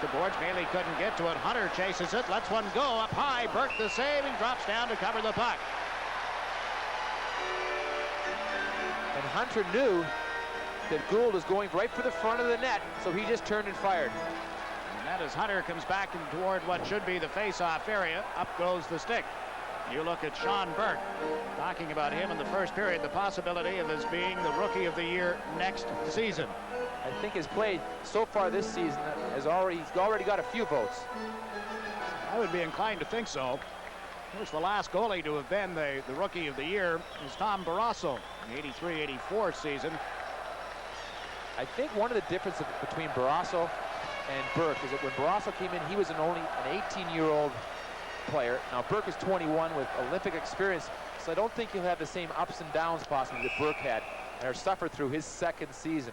the boards. Bailey couldn't get to it. Hunter chases it, lets one go up high. Burke the save, and drops down to cover the puck. And Hunter knew that Gould was going right for the front of the net, so he just turned and fired. And that as Hunter comes back toward what should be the face-off area, up goes the stick. You look at Sean Burke, talking about him in the first period, the possibility of his being the Rookie of the Year next season. I think his play so far this season he's already got a few votes. I would be inclined to think so. Of course, the last goalie to have been the Rookie of the Year is Tom Barrasso in the 83-84 season. I think one of the differences between Barrasso and Burke is that when Barrasso came in, he was only an 18-year-old player. Now Burke is 21 with Olympic experience, so I don't think he'll have the same ups and downs possibly that Burke had or suffered through his second season.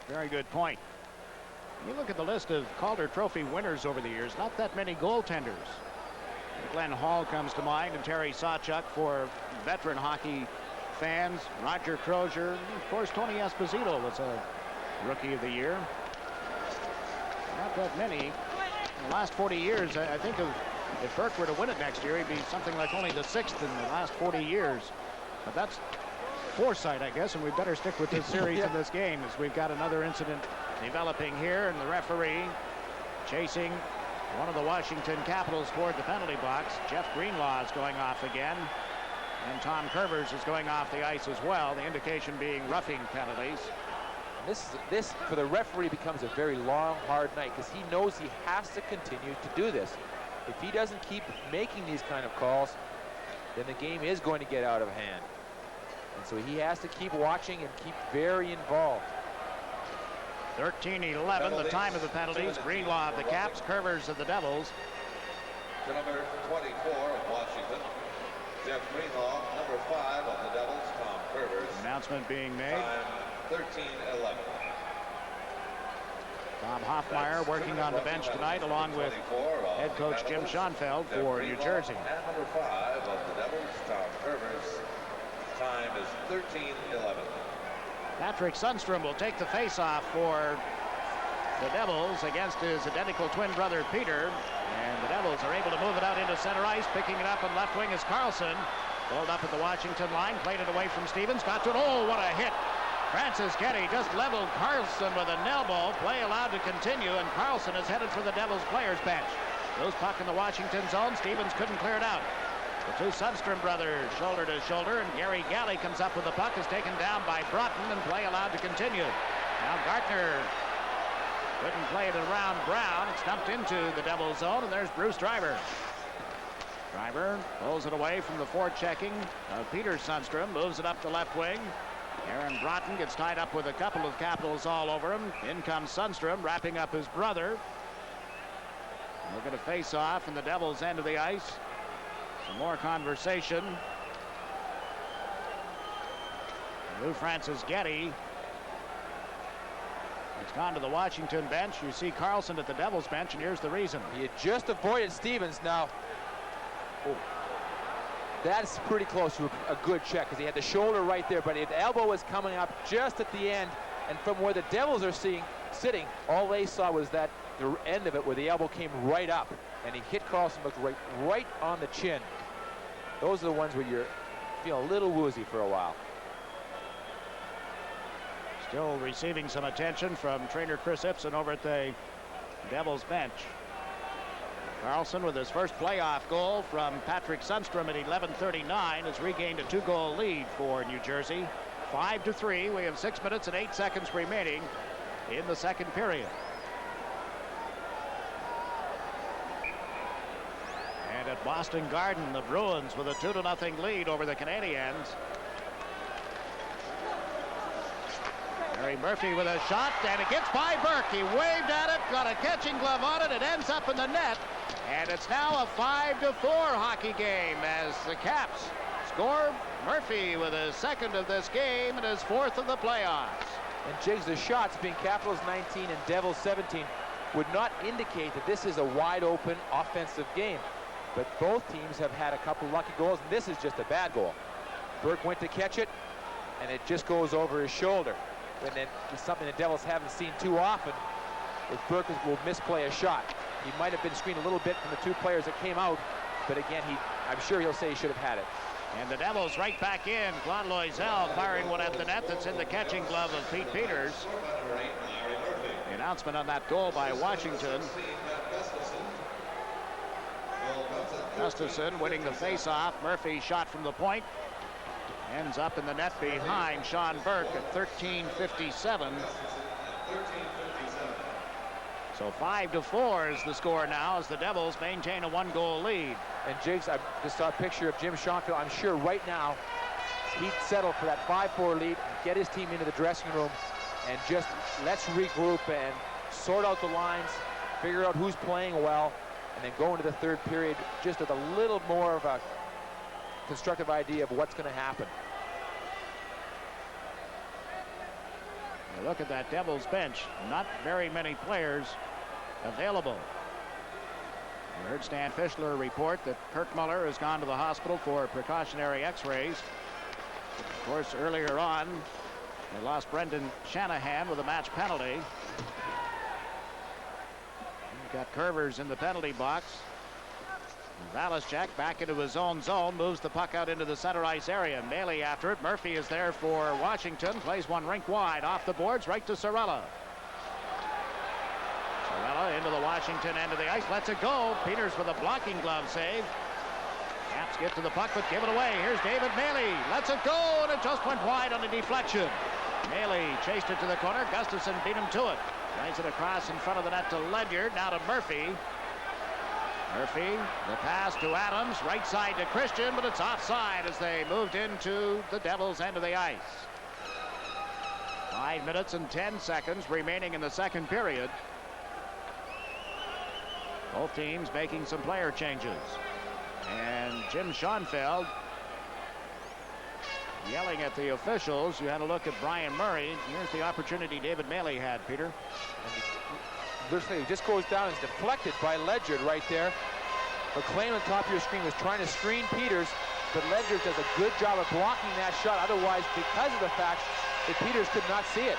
Very good point. You look at the list of Calder Trophy winners over the years, not that many goaltenders. Glenn Hall comes to mind, and Terry Sawchuk for veteran hockey fans. Roger Crozier, of course, Tony Esposito was a Rookie of the Year. Not that many. In the last 40 years, I think if Burke were to win it next year, he'd be something like only the 6th in the last 40 years. But that's foresight, I guess, and we better stick with this series in this game, as we've got another incident developing here, and the referee chasing one of the Washington Capitals toward the penalty box. Jeff Greenlaw is going off again, and Tom Curvers is going off the ice as well, the indication being roughing penalties. This for the referee becomes a very long, hard night, because he knows he has to continue to do this. If he doesn't keep making these kind of calls, then the game is going to get out of hand. And so he has to keep watching and keep very involved. 13-11, the time of the penalties. Greenlaw of the Caps, Curvers of the Devils. To number 24 of Washington, Jeff Greenlaw. Number 5 of the Devils, Tom Curvers. Announcement being made. Time 13-11. Bob Hoffmeyer working on the bench tonight, along with head coach Jim Schoenfeld for New Jersey. And number 5 of the Devils, Tom Curvers. Time is 13-11. Patrick Sundstrom will take the face-off for the Devils against his identical twin brother Peter. And the Devils are able to move it out into center ice. Picking it up on left wing is Carlson. Pulled up at the Washington line, played it away from Stevens. Got to it. Oh, what a hit. Francis Getty just leveled Carlson with an elbow. Play allowed to continue, and Carlson is headed for the Devils players bench. Goes puck in the Washington zone. Stevens couldn't clear it out. The two Sundstrom brothers shoulder to shoulder, and Gary Galley comes up with the puck, is taken down by Broughton, and play allowed to continue. Now Gartner couldn't play it around Brown. It's dumped into the Devils zone, and there's Bruce Driver. Driver pulls it away from the forechecking of Peter Sundstrom, moves it up the left wing. Aaron Broughton gets tied up with a couple of Capitals all over him. In comes Sundstrom, wrapping up his brother. We're going to face off in the Devils' end of the ice. Some more conversation. Lou Francis Getty has gone to the Washington bench. You see Carlson at the Devils bench, and here's the reason. He had just avoided Stevens. Now, that's pretty close to a good check, because he had the shoulder right there, but his elbow was coming up just at the end, and from where the Devils are sitting, all they saw was that the end of it where the elbow came right up, and he hit Carlson, looked right on the chin. Those are the ones where you feel a little woozy for a while. Still receiving some attention from trainer Chris Ibsen over at the Devils bench. Carlson, with his first playoff goal from Patrick Sundstrom at 11:39, has regained a 2-goal lead for New Jersey. 5-3. We have 6 minutes and 8 seconds remaining in the second period. And at Boston Garden, the Bruins with a 2-0 lead over the Canadiens. Harry Murphy with a shot, and it gets by Burke. He waved at it, got a catching glove on it. It ends up in the net, and it's now a 5-4 hockey game as the Caps score. Murphy with his second of this game and his fourth of the playoffs. And Jigs, the shots being Capitals 19 and Devils 17 would not indicate that this is a wide open offensive game. But both teams have had a couple lucky goals, and this is just a bad goal. Burke went to catch it, and it just goes over his shoulder. And then it's something the Devils haven't seen too often. if Burke will misplay a shot. He might have been screened a little bit from the two players that came out, but again, I'm sure he'll say he should have had it. And the Devils right back in. Claude Loisel firing one at the net that's in the catching glove of Pete Peters. The announcement on that goal by Washington. Gustafson winning the face-off. Murphy shot from the point. Ends up in the net behind Sean Burke at 13:57. So 5-4 is the score now as the Devils maintain a 1-goal lead. And Jigs, I just saw a picture of Jim Schonfield. I'm sure right now he'd settle for that 5-4 lead, get his team into the dressing room, and just let's regroup and sort out the lines, figure out who's playing well, and then go into the third period just with a little more of a constructive idea of what's going to happen. You look at that Devils bench, not very many players available. We heard Stan Fischler report that Kirk Muller has gone to the hospital for precautionary x-rays. Of course, earlier on, they lost Brendan Shanahan with a match penalty. You've got Curvers in the penalty box. Valaschek back into his own zone, moves the puck out into the center ice area. Maley after it. Murphy is there for Washington. Plays one rink wide off the boards right to Sorella. Sorella into the Washington end of the ice. Lets it go. Peters with a blocking glove save. Caps get to the puck but give it away. Here's David Maley. Lets it go and it just went wide on a deflection. Maley chased it to the corner. Gustafson beat him to it. Plays it across in front of the net to Ledyard. Now to Murphy. Murphy, the pass to Adams, right side to Christian, but it's offside as they moved into the Devils' end of the ice. 5 minutes and 10 seconds remaining in the second period. Both teams making some player changes. And Jim Schonfeld yelling at the officials. You had a look at Brian Murray. Here's the opportunity David Maley had, Peter. He just goes down and is deflected by Ledyard right there. McLean on top of your screen was trying to screen Peters, but Ledyard does a good job of blocking that shot. Otherwise, because of the fact that Peters could not see it.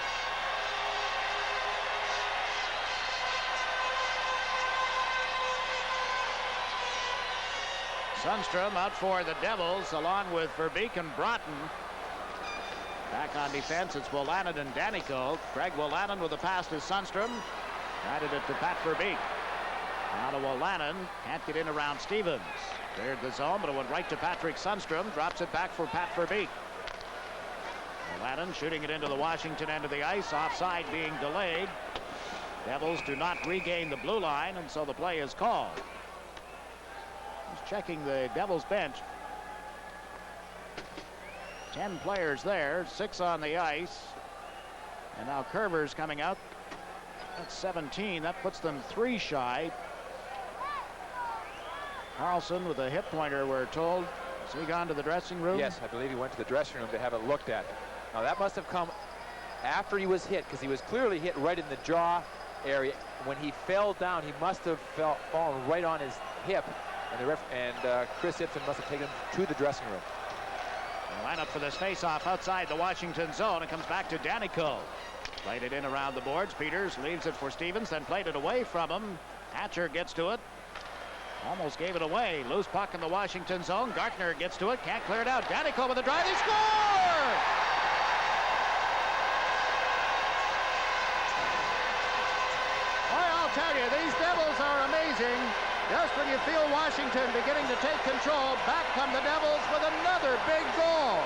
Sundstrom out for the Devils along with Verbeek and Broughton. Back on defense, it's Wolanin and Danico. Greg Wolanin with a pass to Sundstrom. Guided it to Pat Verbeek. Now to Wolanin. Can't get in around Stevens. Cleared the zone, but it went right to Patrick Sundstrom. Drops it back for Pat Verbeek. Wolanin shooting it into the Washington end of the ice. Offside being delayed. Devils do not regain the blue line, and so the play is called. He's checking the Devils bench. 10 players there, 6 on the ice. And now Curvers coming out. That's 17. That puts them 3 shy. Carlson with a hip pointer, we're told. Has he gone to the dressing room? Yes, I believe he went to the dressing room to have it looked at. Now that must have come after he was hit, because he was clearly hit right in the jaw area. When he fell down, he must have fallen right on his hip, and Chris Ibsen must have taken him to the dressing room. The lineup for this face-off outside the Washington zone. It comes back to Danico. Played it in around the boards. Peters leaves it for Stevens, then played it away from him. Hatcher gets to it. Almost gave it away. Loose puck in the Washington zone. Gartner gets to it. Can't clear it out. Danico with a drive. He scores! Boy, I'll tell you, these Devils are amazing. Just when you feel Washington beginning to take control, back come the Devils with another big goal.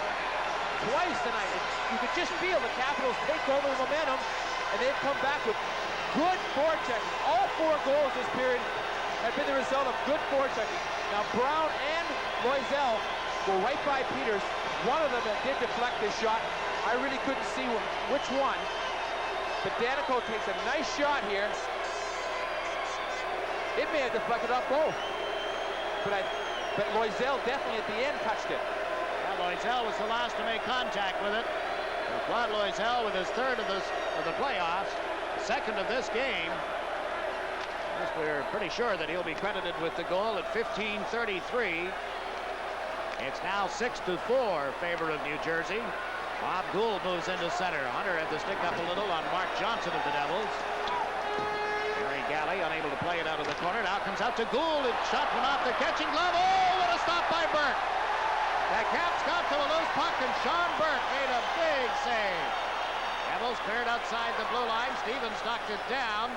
Twice tonight. You could just feel the Capitals take over the momentum, and they've come back with good forechecking. All 4 goals this period have been the result of good forechecking. Now Brown and Loisel go right by Peters. One of them that did deflect this shot. I really couldn't see which one. But Danico takes a nice shot here. It may have deflected off both. But Loisel definitely at the end touched it. Loisel was the last to make contact with it. And Claude Loisel with his 3rd of the playoffs, 2nd of this game. We're pretty sure that he'll be credited with the goal at 15:33. It's now 6-4 favor of New Jersey. Bob Gould moves into center. Hunter had to stick up a little on Mark Johnson of the Devils. corner. Now comes out to Gould. It's shot one off the catching glove. Oh, what a stop by Burke. The Caps got to a loose puck, and Sean Burke made a big save. Devils cleared outside the blue line. Stevens knocked it down.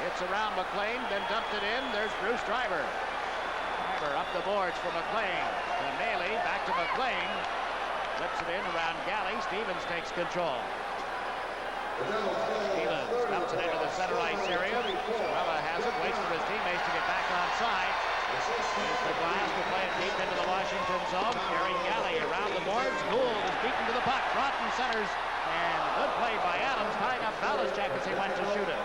It's around McLean, then dumped it in. There's Bruce Driver. Driver up the boards for McLean. To Maley, back to McLean. Flips it in around Galley. Stevens takes control. Stevens dumps it into the center ice area. Sorella has it, waits for his teammates to get back on side. Here's the glass to play it deep into the Washington zone. Gary Galley around the boards. Gould is beaten to the puck. Broughton centers. And good play by Adams, tying up Belichick as he went to shoot it.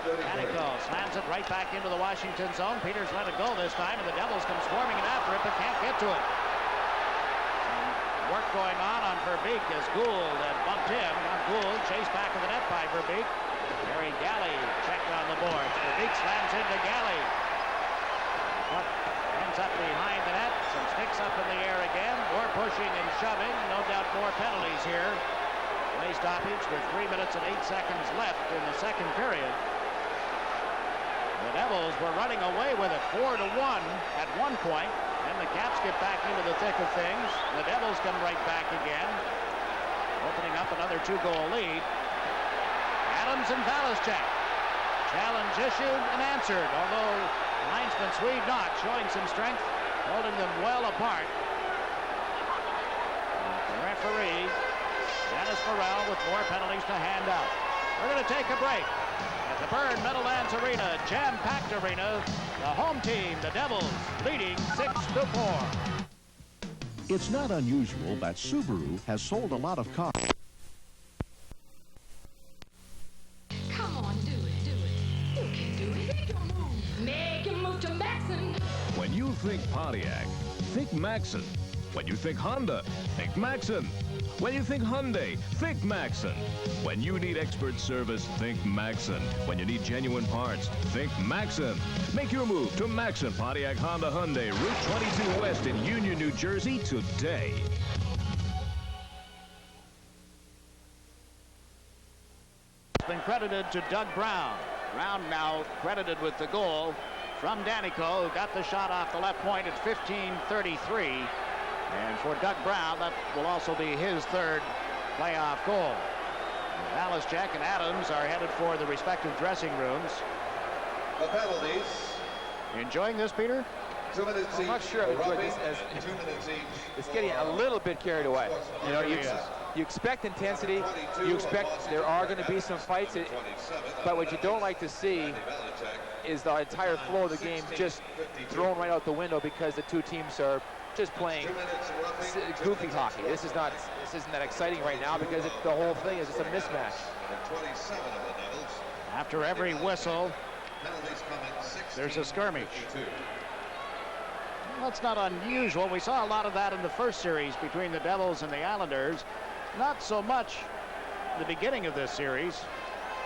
Danico slams it right back into the Washington zone. Peters let it go this time, and the Devils come swarming it after it, but can't get to it. And work going on Verbeek as Gould had bumped him. Now Gould chased back of the net by Verbeek. Gary Galley checked on the boards. Verbeek slams into Galley. Puck ends up behind the net. Some sticks up in the air again. More pushing and shoving. No doubt more penalties here. Play stoppage with 3 minutes and 8 seconds left in the second period. The Devils were running away with it 4-1 at one point. Then the Caps get back into the thick of things. The Devils come right back again, opening up another 2-goal lead. Adams and Belichick. Challenge issued and answered, although linesman Swede Knox showing some strength, holding them well apart. The referee, Dennis Farrell, with more penalties to hand out. We're going to take a break at the Byrne Meadowlands Arena, jam-packed arena. The home team, the Devils, leading 6-4. It's not unusual that Subaru has sold a lot of cars. Come on, do it. You can do it. Make your move. Make your move to Maxon. When you think Pontiac, think Maxon. When you think Honda, think Maxon. When you think Hyundai, think Maxon. When you need expert service, think Maxon. When you need genuine parts, think Maxon. Make your move to Maxon Pontiac Honda Hyundai, Route 22 West in Union, New Jersey today. It's been credited to Doug Brown. Brown now credited with the goal from Danico, who got the shot off the left point at 15:33. And for Doug Brown, that will also be his third playoff goal. Belichick and Adams are headed for the respective dressing rooms. The penalties. Enjoying this, Peter? 2 minutes each. I'm not sure I enjoyed this as 2 minutes each. it's getting a little bit carried away. You know, you expect intensity. You expect there are going to be some fights. But what you don't like to see is the entire flow of the game just thrown right out the window because the two teams are just playing goofy hockey. This isn't that exciting right now because the whole thing is just a mismatch. After every whistle, there's a skirmish. Well, it's not unusual. We saw a lot of that in the first series between the Devils and the Islanders. Not so much the beginning of this series.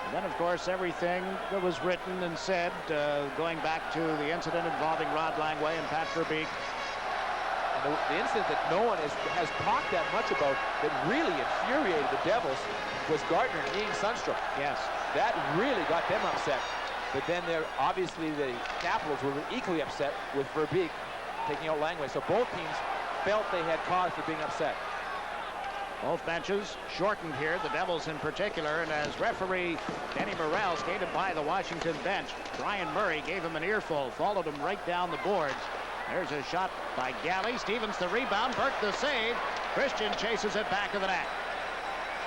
And then, of course, everything that was written and said going back to the incident involving Rod Langway and Pat Verbeek. And the incident that no one has talked that much about that really infuriated the Devils was Gardner and Ian Sundstrom. Yes. That really got them upset. But then obviously the Capitals were equally upset with Verbeek taking out Langway. So both teams felt they had cause for being upset. Both benches shortened here, the Devils in particular, and as referee Denny Morrell skated by the Washington bench, Brian Murray gave him an earful, followed him right down the boards. There's a shot by Galley. Stevens the rebound. Burke the save. Christian chases it back of the net.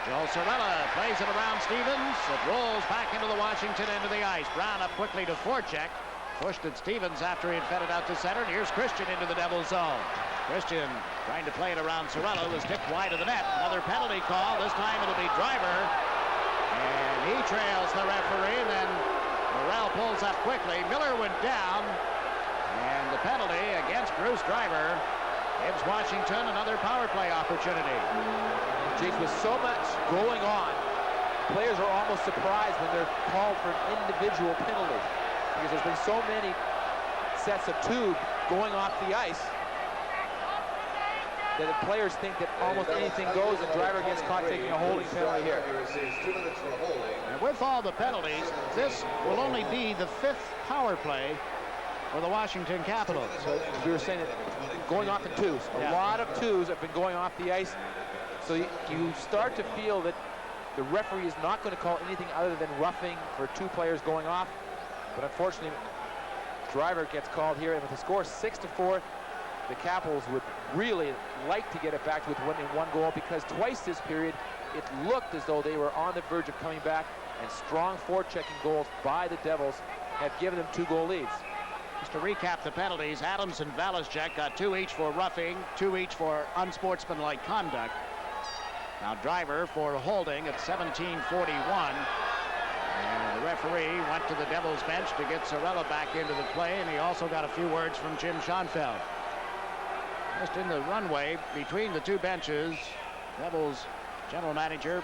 Joel Sorella plays it around Stevens. It rolls back into the Washington end of the ice. Brown up quickly to forecheck. Pushed at Stevens after he had fed it out to center. And here's Christian into the Devils zone. Christian trying to play it around Sorella, who was tipped wide of the net. Another penalty call. This time it'll be Driver. And he trails the referee. And then Morrell pulls up quickly. Miller went down. And the penalty against Bruce Driver gives Washington another power play opportunity. Jace, with so much going on, players are almost surprised when they're called for an individual penalty because there's been so many sets of tube going off the ice. that the players think that almost anything goes, and driver gets caught taking a holding penalty here. He receives 2 minutes for holding. And with all the penalties, this will only be the 5th power play for the Washington Capitals. So we were saying that going off in twos. A lot of twos have been going off the ice. So you start to feel that the referee is not going to call anything other than roughing for 2 players going off. But unfortunately, driver gets called here, and with the score 6-4, the Capitals would really like to get it back with winning 1 goal, because twice this period it looked as though they were on the verge of coming back, and strong forechecking goals by the Devils have given them 2-goal leads. Just to recap the penalties, Adams and Valaszczak got 2 each for roughing, 2 each for unsportsmanlike conduct. Now driver for holding at 17:41. And the referee went to the Devils bench to get Cirella back into the play, and he also got a few words from Jim Schoenfeld. Just in the runway between the 2 benches, Devils general manager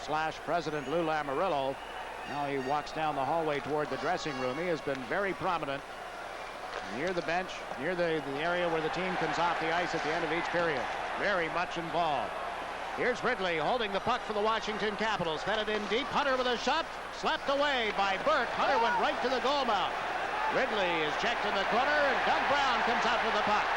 / president Lou Lamoriello. Now he walks down the hallway toward the dressing room. He has been very prominent near the bench, near the area where the team comes off the ice at the end of each period. Very much involved. Here's Ridley holding the puck for the Washington Capitals. Fed it in deep. Hunter with a shot. Slapped away by Burke. Hunter went right to the goal mouth. Ridley is checked in the corner, and Doug Brown comes out with the puck.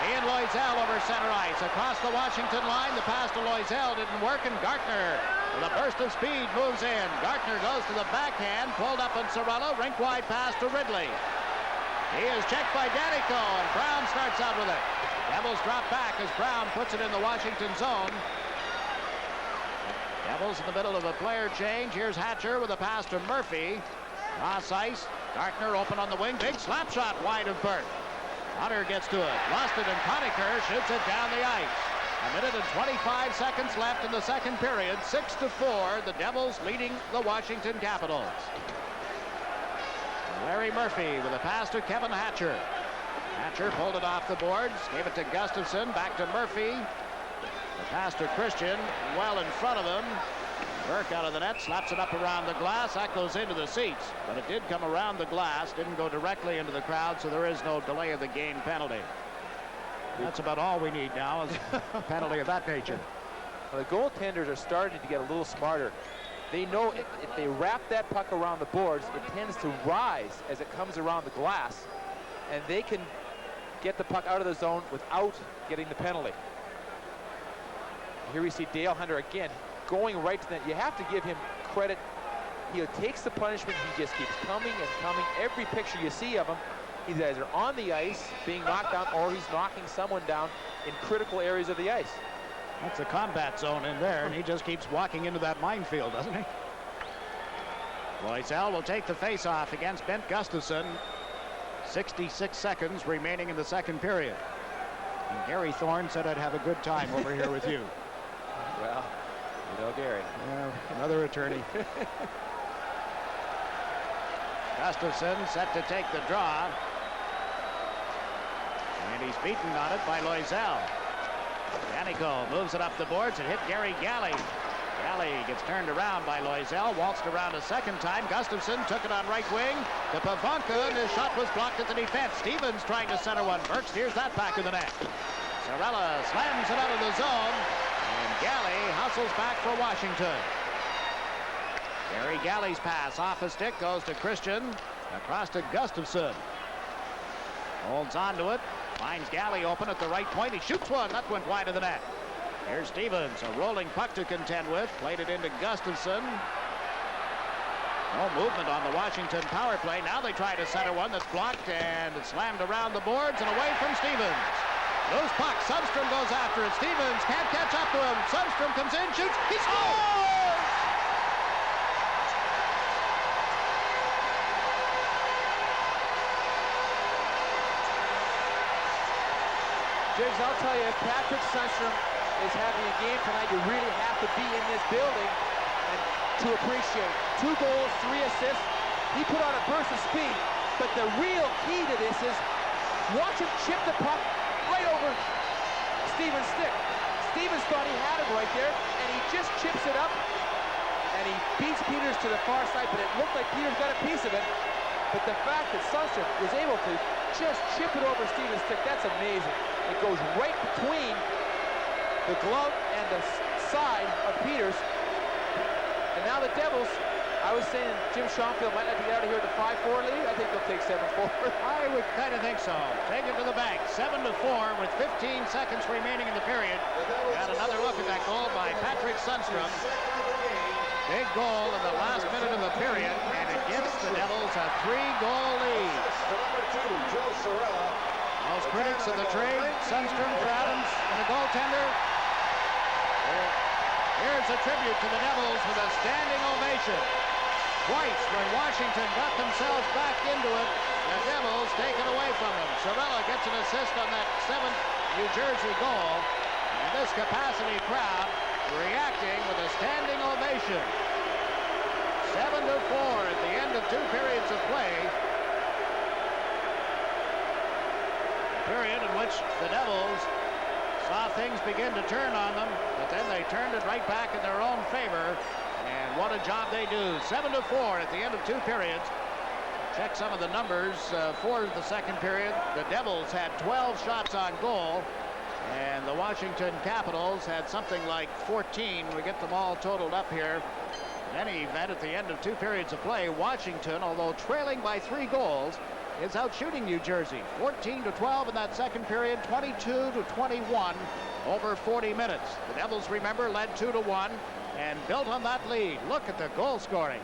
Ian Loisel over center ice. Across the Washington line, the pass to Loisel didn't work, and Gartner, with a burst of speed, moves in. Gartner goes to the backhand, pulled up on Cirella, rink-wide pass to Ridley. He is checked by Danico, and Brown starts out with it. Devils drop back as Brown puts it in the Washington zone. Devils in the middle of a player change. Here's Hatcher with a pass to Murphy. Cross ice. Gartner open on the wing. Big slap shot wide of Burke. Hunter gets to it. Lost it, and Conacher shoots it down the ice. 1:25 seconds left in the second period. 6-4. The Devils leading the Washington Capitals. Larry Murphy with a pass to Kevin Hatcher. Hatcher pulled it off the boards. Gave it to Gustafson. Back to Murphy. The pass to Christian, well in front of him. Burke out of the net, slaps it up around the glass. That goes into the seats, but it did come around the glass, didn't go directly into the crowd, so there is no delay of the game penalty. That's about all we need now, is a penalty of that nature. Well, the goaltenders are starting to get a little smarter. They know if they wrap that puck around the boards, it tends to rise as it comes around the glass, and they can get the puck out of the zone without getting the penalty. Here we see Dale Hunter again going right to that. You have to give him credit. He takes the punishment. He just keeps coming and coming. Every picture you see of him, he's either on the ice being knocked down, or he's knocking someone down in critical areas of the ice. That's a combat zone in there, and he just keeps walking into that minefield, doesn't he? Loisel will take the face-off against Bent Gustafson. 66 seconds remaining in the second period. And Gary Thorne said I'd have a good time over here with you. Well, you know Gary. Another attorney. Gustafson set to take the draw. And he's beaten on it by Loisel. Danico moves it up the boards and hit Gary Galley. Galley gets turned around by Loisel, waltzed around a second time. Gustafson took it on right wing to Pavanka, and his shot was blocked at the defense. Stevens trying to center one. Burke steers that back of the net. Cirella slams it out of the zone, and Galley hustles back for Washington. Gary Galley's pass off a stick goes to Christian, across to Gustafson. Holds on to it, finds Galley open at the right point. He shoots one, that went wide of the net. Here's Stevens, a rolling puck to contend with. Played it into Gustafson. No movement on the Washington power play. Now they try to center one that's blocked, and it's slammed around the boards and away from Stevens. Loose puck, Sundstrom goes after it. Stevens can't catch up to him. Sundstrom comes in, shoots, he scores! Jigs, I'll tell you, if Patrick Sundstrom is having a game tonight, you really have to be in this building and to appreciate. 2 goals, 3 assists. He put on a burst of speed, but the real key to this is watch him chip the puck right over Stevens' stick. Stevens thought he had him right there, and he just chips it up, and he beats Peters to the far side, but it looked like Peters got a piece of it. But the fact that Sundstrom was able to just chip it over Stevens' stick, that's amazing. It goes right between the glove and the side of Peters. And now the Devils, I was saying Jim Schonfield might not get out of here with a 5-4 lead. I think they'll take 7-4. I would kind of think so. Take it to the bank. 7-4 with 15 seconds remaining in the period. And another look at that goal by Patrick Sundstrom. Big goal in the last minute of the period, and it gives the Devils a 3-goal lead. Most critics of the trade, Sundstrom for Adams and the goaltender. Here's a tribute to the Devils with a standing ovation. Twice when Washington got themselves back into it, the Devils take it away from them. Sorella gets an assist on that 7th New Jersey goal, and this capacity crowd reacting with a standing ovation. 7-4 at the end of 2 periods of play. A period in which the Devils saw things begin to turn on them, but then they turned it right back in their own favor. And what a job they do. 7-4 at the end of 2 periods. Check some of the numbers for the second period. The Devils had 12 shots on goal, and the Washington Capitals had something like 14. We get them all totaled up here. In any event, at the end of 2 periods of play, Washington, although trailing by 3 goals, is out shooting New Jersey. 14-12 in that second period, 22-21 over 40 minutes. The Devils, remember, led 2-1 and built on that lead. Look at the goal scoring.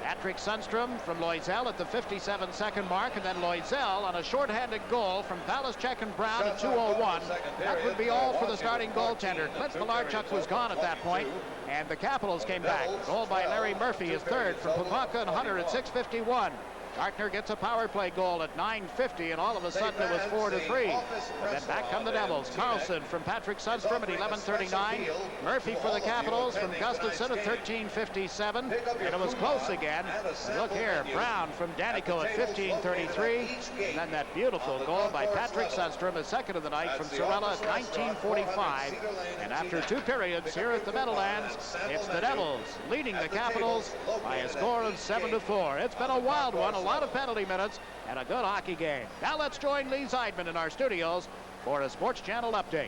Patrick Sundstrom from Loisel at the 57-second mark, and then Loisel on a shorthanded goal from Valachek and Brown at 2:01. That would be all for the starting goaltender. Clint Malarchuk was gone at that point, and the Capitals came back. Goal by Larry Murphy, his third from Papanka and Hunter at 6:51. Gartner gets a power play goal at 9:50, and all of a sudden it was 4-3. And then back come the Devils. Carlson from Patrick Sundstrom at 11:39. Murphy for the Capitals from Gustafson at 13:57. And it was close again. And look here, Brown from Danico at 15:33. And then that beautiful goal by Patrick Sundstrom, his second of the night from Sorella at 19:45. And after 2 periods here at the Meadowlands, it's the Devils leading the Capitals by a score of 7-4. It's been a wild one. A lot of penalty minutes and a good hockey game. Now let's join Lee Zeidman in our studios for a Sports Channel update.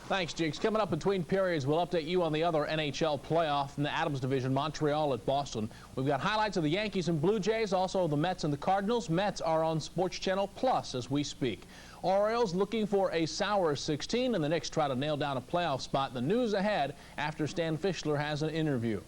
Thanks, Jigs. Coming up between periods, we'll update you on the other NHL playoff in the Adams Division, Montreal at Boston. We've got highlights of the Yankees and Blue Jays, also the Mets and the Cardinals. Mets are on Sports Channel Plus as we speak. Orioles looking for a sour 16, and the Knicks try to nail down a playoff spot. The news ahead after Stan Fischler has an interview.